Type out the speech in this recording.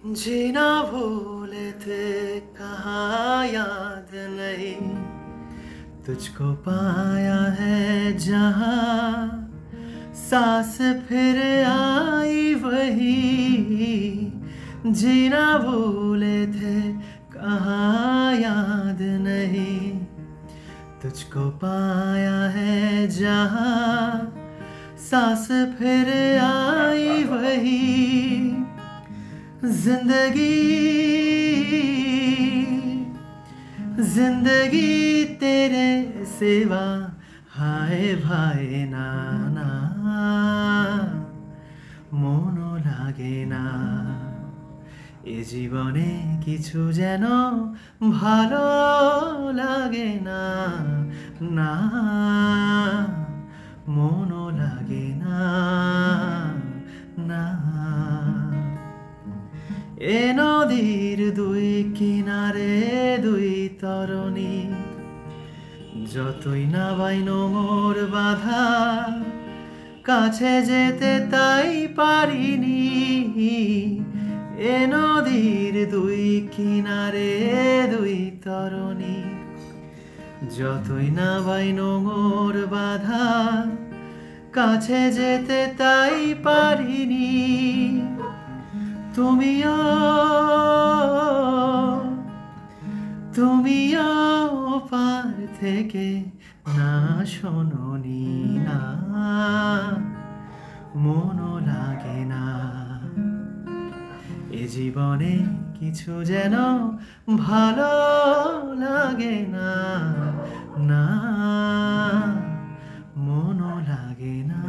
जीना भूले थे कहाँ याद नहीं, तुझको पाया है जहाँ सांस फिर आई वही। जीना भूले थे कहाँ याद नहीं, तुझको पाया है जहाँ सांस फिर आई वही। जिंदगी जिंदगी तेरे सिवा हाय भाई नाना মনও লাগে না। এ জীবনে কিছু যেন ভালো লাগে না, না মনও লাগে না, না। এ নদীর দুই কিনারে দুই তরণী, যতই না বাই নোঙর বাঁধা কাছে যেতে তাই পারিনি। এ নদীর দুই কিনারে দুই তরণী, যতই না বাই নোঙর বাঁধা কাছে যেতে তাই পারিনি। তুমিও পার থেকে না শোনোনি না, মনও লাগে না। এ জীবনে কিছু যেন ভালো লাগে না, না মনও লাগে না।